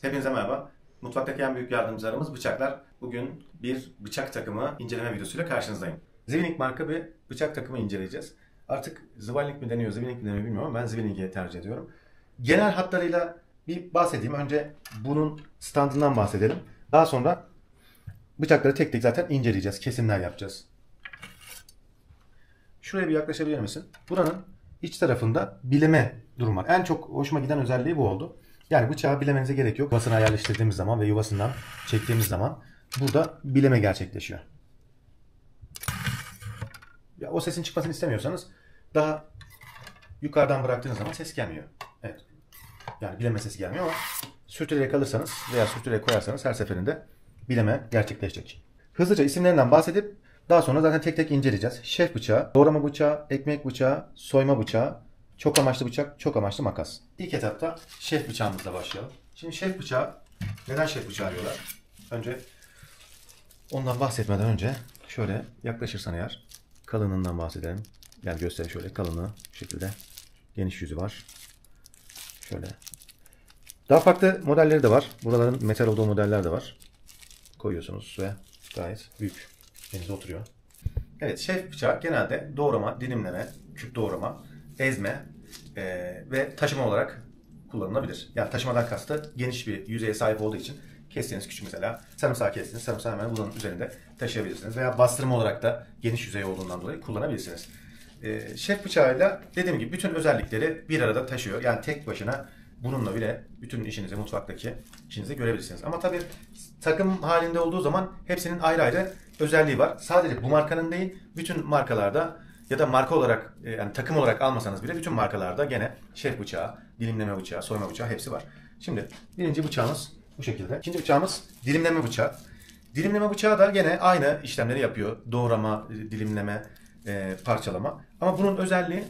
Hepinize merhaba. Mutfaktaki en büyük yardımcılarımız bıçaklar. Bugün bir bıçak takımı inceleme videosuyla karşınızdayım. Zwilling marka bir bıçak takımı inceleyeceğiz. Artık Zwilling mi deniyor, Zwilling mi deniyor bilmiyorum ama ben Zwilling'i tercih ediyorum. Genel hatlarıyla bir bahsedeyim. Önce bunun standından bahsedelim. Daha sonra bıçakları tek tek zaten inceleyeceğiz. Kesimler yapacağız. Şuraya bir yaklaşabilir misin? Buranın iç tarafında bileme durum var. En çok hoşuma giden özelliği bu oldu. Yani bıçağı bilemenize gerek yok. Yuvasına yerleştirdiğimiz zaman ve yuvasından çektiğimiz zaman burada bileme gerçekleşiyor. Ya, o sesin çıkmasını istemiyorsanız daha yukarıdan bıraktığınız zaman ses gelmiyor. Evet. Yani bileme sesi gelmiyor ama sürtünerek alırsanız veya sürtünerek koyarsanız her seferinde bileme gerçekleşecek. Hızlıca isimlerinden bahsedip daha sonra zaten tek tek inceleyeceğiz. Şef bıçağı, doğrama bıçağı, ekmek bıçağı, soyma bıçağı, çok amaçlı bıçak, çok amaçlı makas. İlk etapta şef bıçağımızla başlayalım. Şimdi şef bıçağı, neden şef bıçağı diyorlar? Önce ondan bahsetmeden önce şöyle yaklaşırsan eğer kalınlığından bahsedelim. Gel göster şöyle kalınlığı bu şekilde. Geniş yüzü var. Şöyle. Daha farklı modelleri de var. Buraların metal olduğu modeller de var. Koyuyorsunuz ve gayet büyük. Denize oturuyor. Evet, şef bıçağı genelde doğrama, dilimleme, küp doğrama, ezme ve taşıma olarak kullanılabilir. Yani taşımadan kastı geniş bir yüzeye sahip olduğu için kestiğiniz küçük mesela sarımsağı kestiniz. Sarımsağı hemen bunun üzerinde taşıyabilirsiniz. Veya bastırma olarak da geniş yüzey olduğundan dolayı kullanabilirsiniz. Şef bıçağıyla dediğim gibi bütün özellikleri bir arada taşıyor. Yani tek başına bununla bile bütün işinizi, mutfaktaki işinizi görebilirsiniz. Ama tabii takım halinde olduğu zaman hepsinin ayrı ayrı özelliği var. Sadece bu markanın değil, bütün markalarda ya da marka olarak yani takım olarak almasanız bile bütün markalarda gene şef bıçağı, dilimleme bıçağı, soyma bıçağı hepsi var. Şimdi birinci bıçağımız bu şekilde. İkinci bıçağımız dilimleme bıçağı. Dilimleme bıçağı da gene aynı işlemleri yapıyor. Doğrama, dilimleme, parçalama. Ama bunun özelliği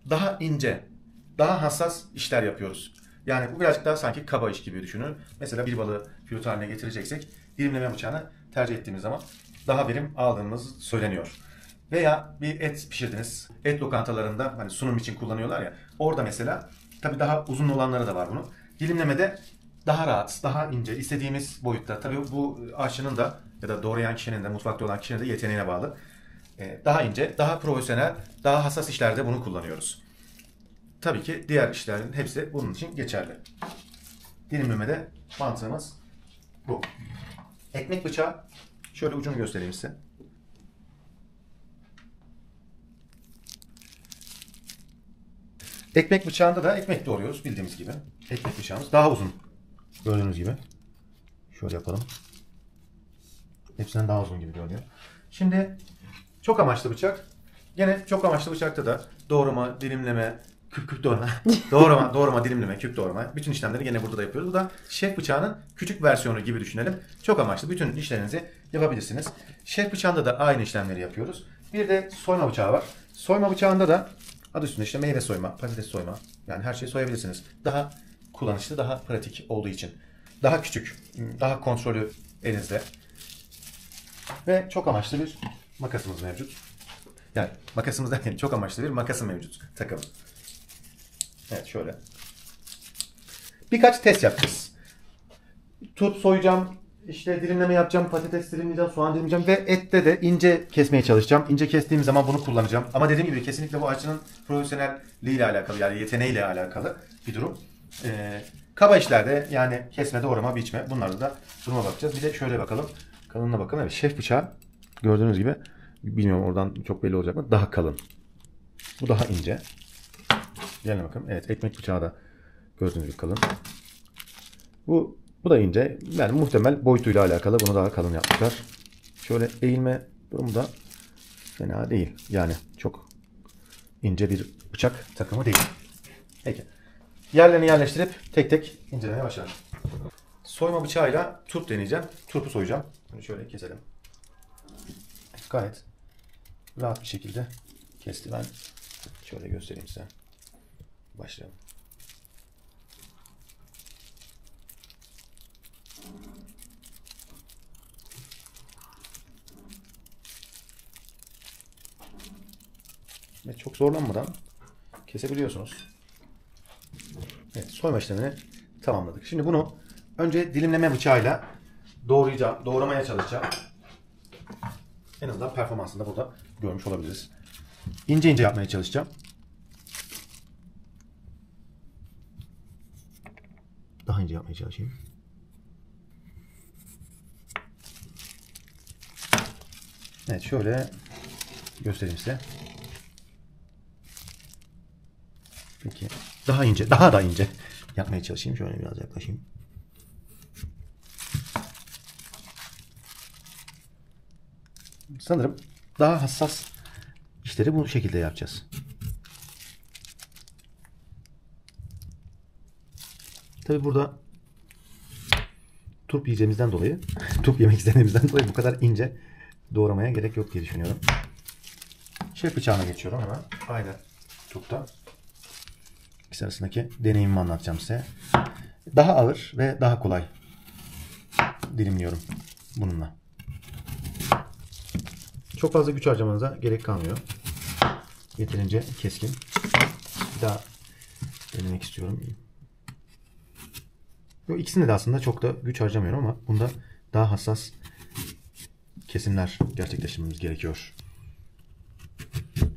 daha ince, daha hassas işler yapıyoruz. Yani bu birazcık daha sanki kaba iş gibi düşünün. Mesela bir balığı filet haline getireceksek dilimleme bıçağını tercih ettiğimiz zaman daha verim aldığımız söyleniyor. Veya bir et pişirdiniz. Et lokantalarında hani sunum için kullanıyorlar ya. Orada mesela tabii daha uzun olanları da var bunun. Dilimlemede daha rahat, daha ince, istediğimiz boyutta. Tabii bu aşçının da ya da doğrayan kişinin de, mutfakta olan kişinin de yeteneğine bağlı. Daha ince, daha profesyonel, daha hassas işlerde bunu kullanıyoruz. Tabii ki diğer işlerin hepsi bunun için geçerli. Dilimlemede mantığımız bu. Ekmek bıçağı, şöyle ucunu göstereyim size. Ekmek bıçağında da ekmek doğruyoruz bildiğimiz gibi. Ekmek bıçağımız daha uzun. Gördüğünüz gibi. Şöyle yapalım. Hepsinden daha uzun gibi görünüyor. Şimdi çok amaçlı bıçak. Gene çok amaçlı bıçakta da doğrama, dilimleme, küp doğrama, doğrama, dilimleme, küp doğrama. Bütün işlemleri gene burada da yapıyoruz. Bu da şef bıçağının küçük versiyonu gibi düşünelim. Çok amaçlı bütün işlerinizi yapabilirsiniz. Şef bıçağında da aynı işlemleri yapıyoruz. Bir de soyma bıçağı var. Soyma bıçağında da adı üstünde işte meyve soyma, patates soyma. Yani her şeyi soyabilirsiniz. Daha kullanışlı, daha pratik olduğu için. Daha küçük, daha kontrolü elinizde. Ve çok amaçlı bir makasımız mevcut. Yani makasımız derken çok amaçlı bir makası mevcut takım. Evet şöyle. Birkaç test yapacağız. Tut soyacağım, işte dilimleme yapacağım, patates dilimleyeceğim, soğan dilimleyeceğim ve ette de ince kesmeye çalışacağım. İnce kestiğim zaman bunu kullanacağım. Ama dediğim gibi kesinlikle bu aşçının profesyonelliğiyle alakalı yani yeteneğiyle alakalı bir durum. Kaba işlerde yani kesme, doğrama, biçme bunlarda da duruma bakacağız. Bir de şöyle bakalım. Kalınlığına bakın. Evet, şef bıçağı gördüğünüz gibi bilmiyorum oradan çok belli olacak mı? Daha kalın. Bu daha ince. Gelin bakalım. Evet, ekmek bıçağı da gördüğünüz gibi kalın. Bu da ince. Yani muhtemel boyutuyla alakalı bunu daha kalın yapmışlar. Şöyle eğilme durumu da fena değil. Yani çok ince bir bıçak takımı değil. Peki. Yerlerini yerleştirip tek tek incelemeye başlayalım. Soyma bıçağıyla turp deneyeceğim. Turpu soyacağım. Bunu şöyle keselim. Gayet rahat bir şekilde kesti. Ben şöyle göstereyim size. Başlayalım. Ve çok zorlanmadan kesebiliyorsunuz. Evet, soyma işlemini tamamladık. Şimdi bunu önce dilimleme bıçağıyla doğramaya çalışacağım. En azından performansını da burada görmüş olabiliriz. İnce ince yapmaya çalışacağım. Daha ince yapmaya çalışayım. Evet, şöyle göstereyim size. Peki, daha ince, daha da ince yapmaya çalışayım. Şöyle biraz yaklaşayım. Sanırım daha hassas işleri bu şekilde yapacağız. Tabi burada turp yiyeceğimizden dolayı, turp yemek istediğimizden dolayı bu kadar ince doğramaya gerek yok diye düşünüyorum. Şef bıçağına geçiyorum hemen. Aynı turpta. İkisi arasındaki deneyimimi anlatacağım size. Daha ağır ve daha kolay dilimliyorum bununla. Çok fazla güç harcamanıza gerek kalmıyor. Yeterince keskin. Bir daha denemek istiyorum. İkisinde de aslında çok da güç harcamıyorum ama bunda daha hassas kesimler gerçekleştirmemiz gerekiyor.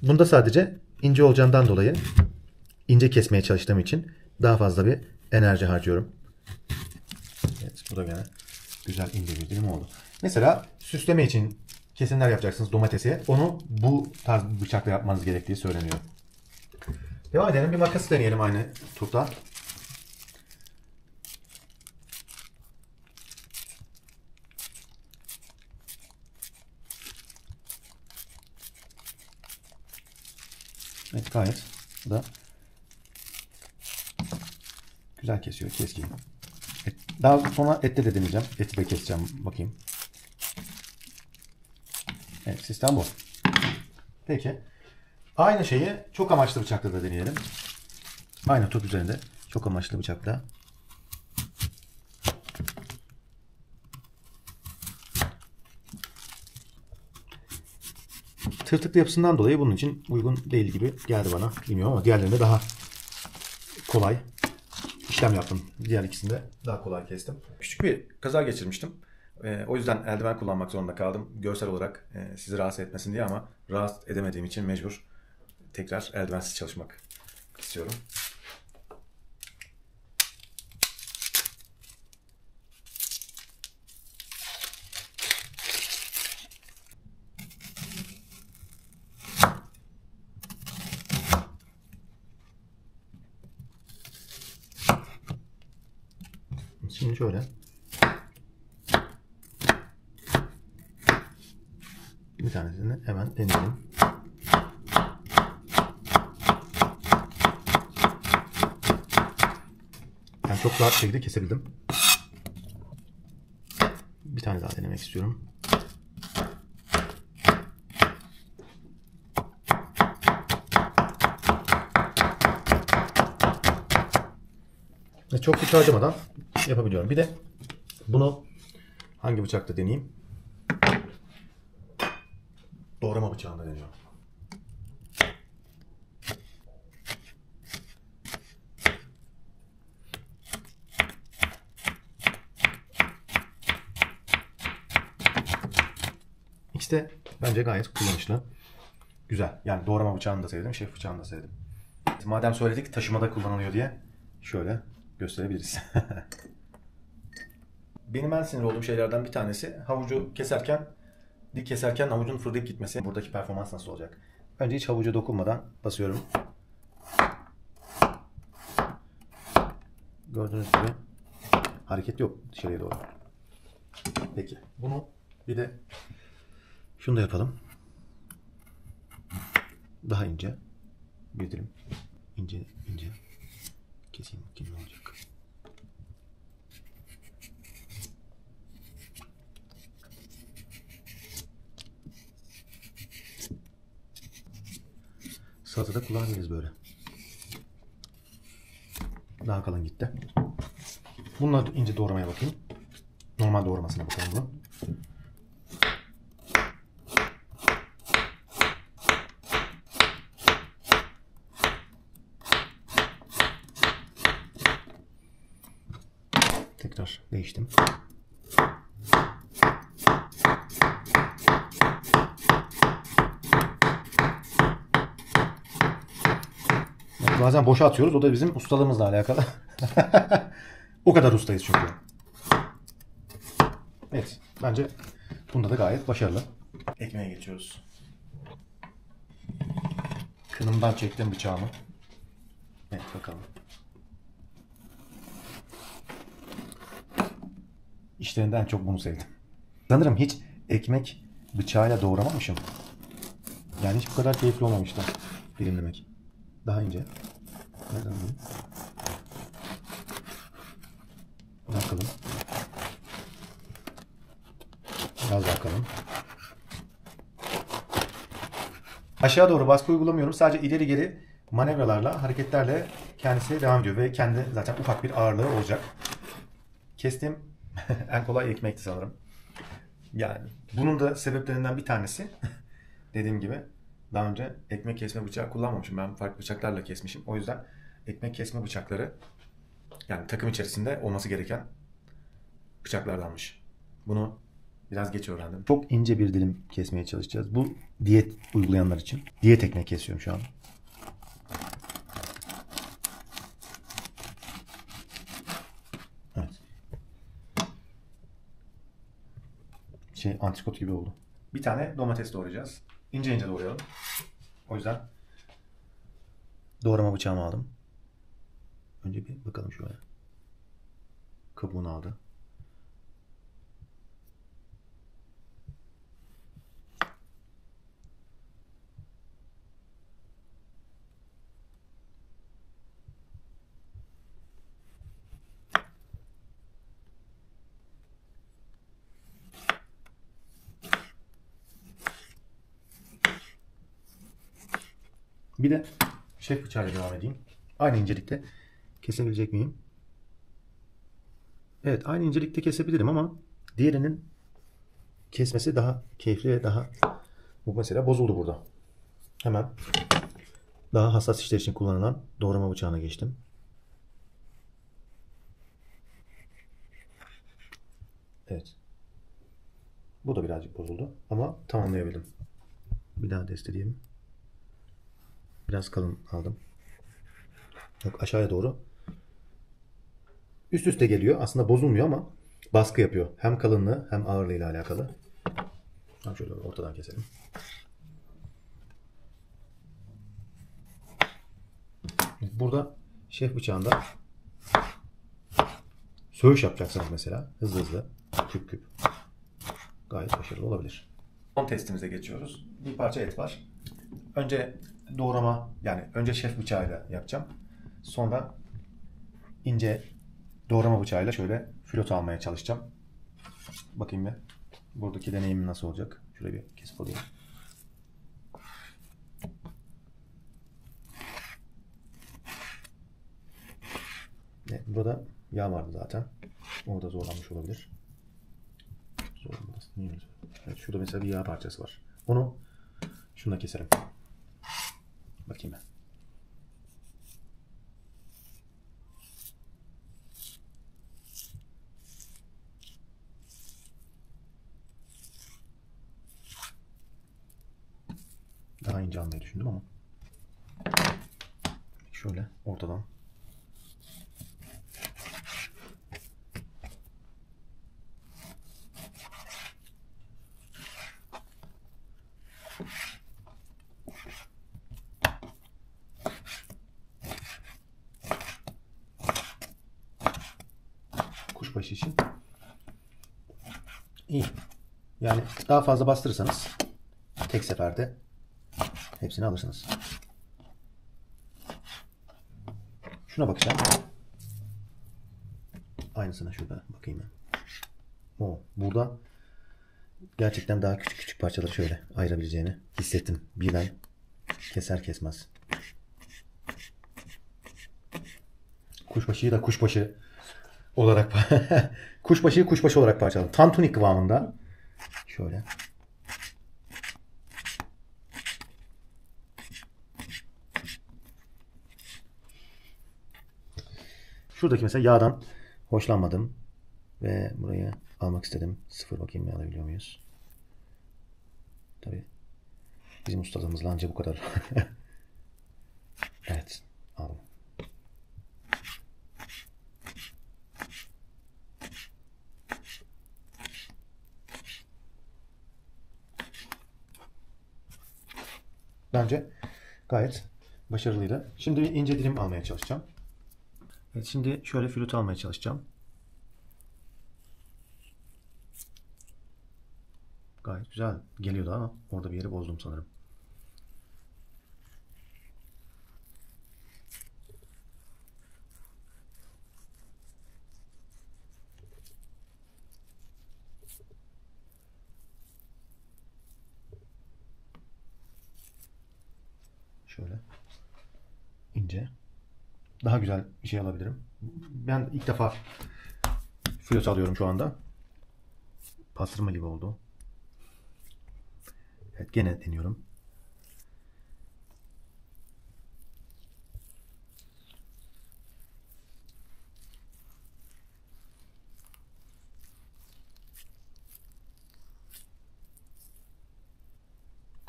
Bunda sadece ince olacağından dolayı ince kesmeye çalıştığım için daha fazla bir enerji harcıyorum. Evet, bu da gene güzel ince bir dilim oldu. Mesela süsleme için kesimler yapacaksınız domatesi. Onu bu tarz bir bıçakla yapmanız gerektiği söyleniyor. Devam edelim. Bir makası deneyelim aynı turda. Evet, gayet da güzel kesiyor. Keskin. Daha sonra ette de deneyeceğim. Eti de keseceğim. Bakayım. Evet, sistem bu. Peki. Aynı şeyi çok amaçlı bıçakla da deneyelim. Aynı top üzerinde çok amaçlı bıçakla. Tırtıklı yapısından dolayı bunun için uygun değil gibi geldi bana. Bilmiyorum ama diğerlerinde daha kolay işlem yaptım. Diğer ikisinde daha kolay kestim. Küçük bir kaza geçirmiştim. O yüzden eldiven kullanmak zorunda kaldım. Görsel olarak sizi rahatsız etmesin diye ama rahatsız edemediğim için mecbur tekrar eldivensiz çalışmak istiyorum. Şimdi şöyle bir tanesini hemen deneyelim. Yani çok rahat bir şekilde kesebildim. Bir tane daha denemek istiyorum. Çok güç harcamadan yapabiliyorum. Bir de bunu hangi bıçakta deneyeyim? Doğrama bıçağında deniyorum. İkisi de bence gayet kullanışlı. Güzel. Yani doğrama bıçağını da sevdim, şef bıçağını da sevdim. Madem söyledik taşımada kullanılıyor diye şöyle gösterebiliriz. Benim en sinir olduğum şeylerden bir tanesi havucu keserken, dik keserken havucun fırlayıp gitmesi. Buradaki performans nasıl olacak? Önce hiç havuca dokunmadan basıyorum. Gördüğünüz gibi hareket yok dışarıya doğru. Peki bunu bir de şunu da yapalım. Daha ince bir dilim. İnce ince keseyim bakayım ne olacak. Salatada kullanabiliriz böyle. Daha kalın gitti. Bununla ince doğramaya bakayım. Normal doğramasına bakalım bunu. Tekrar değiştim. Bazen boşa atıyoruz. O da bizim ustalığımızla alakalı. O kadar ustayız çünkü. Evet. Bence bunda da gayet başarılı. Ekmeğe geçiyoruz. Kınımdan çektim bıçağımı. Evet bakalım. İşlerinden çok bunu sevdim. Sanırım hiç ekmek bıçağıyla doğramamışım. Yani hiç bu kadar keyifli olmamıştı dilimlemek. Daha ince. Nereden alayım? Bakalım. Biraz bakalım. Aşağı doğru baskı uygulamıyorum. Sadece ileri geri manevralarla, hareketlerle kendisi devam ediyor. Ve kendi zaten ufak bir ağırlığı olacak. Kestim. En kolay ekmekti sanırım. Yani bunun da sebeplerinden bir tanesi dediğim gibi daha önce ekmek kesme bıçağı kullanmamışım. Ben farklı bıçaklarla kesmişim. O yüzden ekmek kesme bıçakları yani takım içerisinde olması gereken bıçaklardanmış. Bunu biraz geç öğrendim. Çok ince bir dilim kesmeye çalışacağız. Bu diyet uygulayanlar için. Diyet ekmek kesiyorum şu an. Evet. Antrikot gibi oldu. Bir tane domates doğrayacağız. İnce ince doğrayalım. O yüzden doğrama bıçağımı aldım. Önce bir bakalım şöyle. Kabuğunu aldı. Bir de şef bıçağıyla devam edeyim. Aynı incelikte kesebilecek miyim? Evet, aynı incelikte kesebilirim ama diğerinin kesmesi daha keyifli ve daha... Bu mesela bozuldu burada. Hemen daha hassas işler için kullanılan doğrama bıçağına geçtim. Evet. Bu da birazcık bozuldu ama tamamlayabildim. Bir daha desteleyeyim. Biraz kalın aldım. Yok, aşağıya doğru. Üst üste geliyor. Aslında bozulmuyor ama baskı yapıyor. Hem kalınlığı hem ağırlığıyla alakalı. Şöyle ortadan keselim. Burada şef bıçağında söğüş yapacaksınız mesela. Hızlı hızlı. Küp küp. Gayet başarılı olabilir. Son testimize geçiyoruz. Bir parça et var. Önce doğrama yani önce şef bıçağıyla yapacağım. Sonra ince doğrama bıçağıyla şöyle filoto almaya çalışacağım. Bakayım bir. Buradaki deneyimim nasıl olacak? Şöyle bir kesip alayım. Evet, burada yağ vardı zaten. Orada zorlanmış olabilir. Zorlanmaz. Evet, şurada mesela bir yağ parçası var. Onu şununla keserim. Bakayım ben. Daha ince almayı düşündüm ama. Şöyle ortadan. Kuşbaşı için iyi. Yani daha fazla bastırırsanız tek seferde hepsini alırsınız. Şuna bakacağım. Aynısına şurada bakayım ben. Burada gerçekten daha küçük küçük parçaları şöyle ayırabileceğini hissettim. Birden keser kesmez. Kuşbaşıyı da kuşbaşı olarak kuşbaşıyı kuşbaşı olarak parçaladım. Tantuni kıvamında. Şöyle. Şuradaki mesela yağdan hoşlanmadım. Ve burayı almak istedim. Sıfır bakayım alabiliyor muyuz? Tabii. Bizim ustadığımızla anca bu kadar. Evet. Aldım. Bence gayet başarılıydı. Şimdi bir ince dilim almaya çalışacağım. Evet, şimdi şöyle flüt almaya çalışacağım. Gayet güzel geliyordu ama orada bir yeri bozdum sanırım. Şöyle ince. Daha güzel bir şey alabilirim. Ben ilk defa flüt alıyorum şu anda. Pastırma gibi oldu. Evet, gene deniyorum.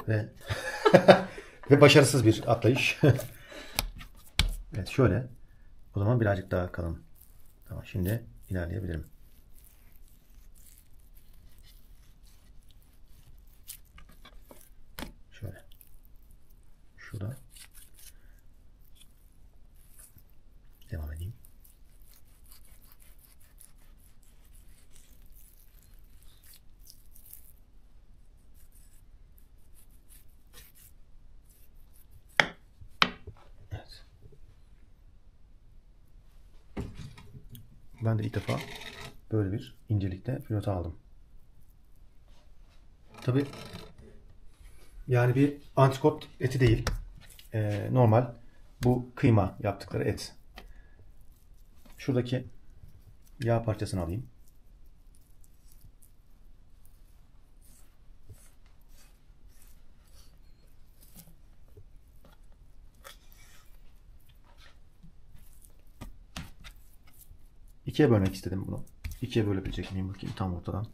Ve ve başarısız bir atlayış. Evet, şöyle. O zaman birazcık daha kalın. Tamam, şimdi ilerleyebilirim. Şöyle. Şurada. Devam edeyim. Evet. Ben de ilk defa böyle bir incelikte flöte aldım. Tabii yani bir antrikot eti değil. Normal bu kıyma yaptıkları et. Şuradaki yağ parçasını alayım. İkiye bölmek istedim bunu. İkiye bölebilecek miyim bakayım tam ortadan.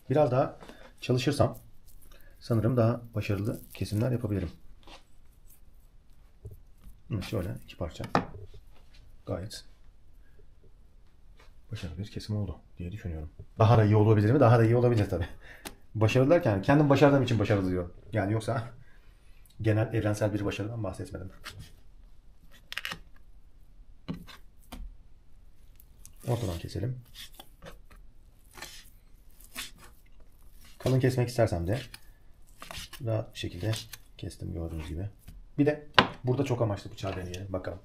Biraz daha çalışırsam sanırım daha başarılı kesimler yapabilirim. Şöyle iki parça. Gayet başarılı bir kesim oldu diye düşünüyorum. Daha da iyi olabilir mi? Daha da iyi olabilir tabii. Başarılı derken kendim başardığım için başarılı diyor. Yani yoksa genel evrensel bir başarıdan bahsetmedim. Ortadan keselim. Kalın kesmek istersem de rahat bir şekilde kestim gördüğünüz gibi. Bir de burada çok amaçlı bıçağı deneyelim bakalım.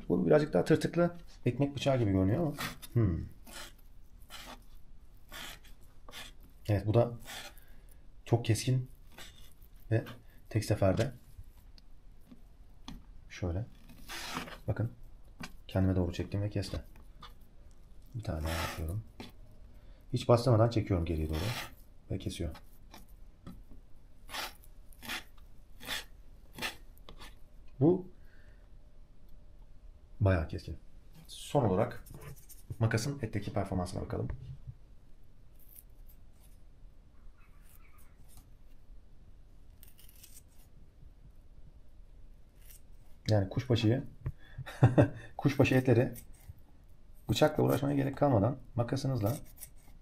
Bu birazcık daha tırtıklı ekmek bıçağı gibi görünüyor ama. Evet, bu da çok keskin ve tek seferde şöyle bakın kendime doğru çektim ve kesti. Bir tane daha yapıyorum. Hiç bastırmadan çekiyorum geriye doğru ve kesiyor. Bu bayağı keskin. Son olarak makasın etteki performansına bakalım. Yani kuşbaşı etleri bıçakla uğraşmaya gerek kalmadan makasınızla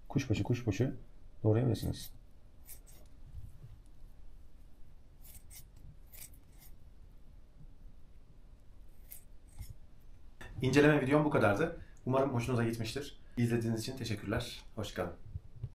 kuşbaşı doğrayabilirsiniz. İnceleme videom bu kadardı. Umarım hoşunuza gitmiştir. İzlediğiniz için teşekkürler. Hoşçakalın.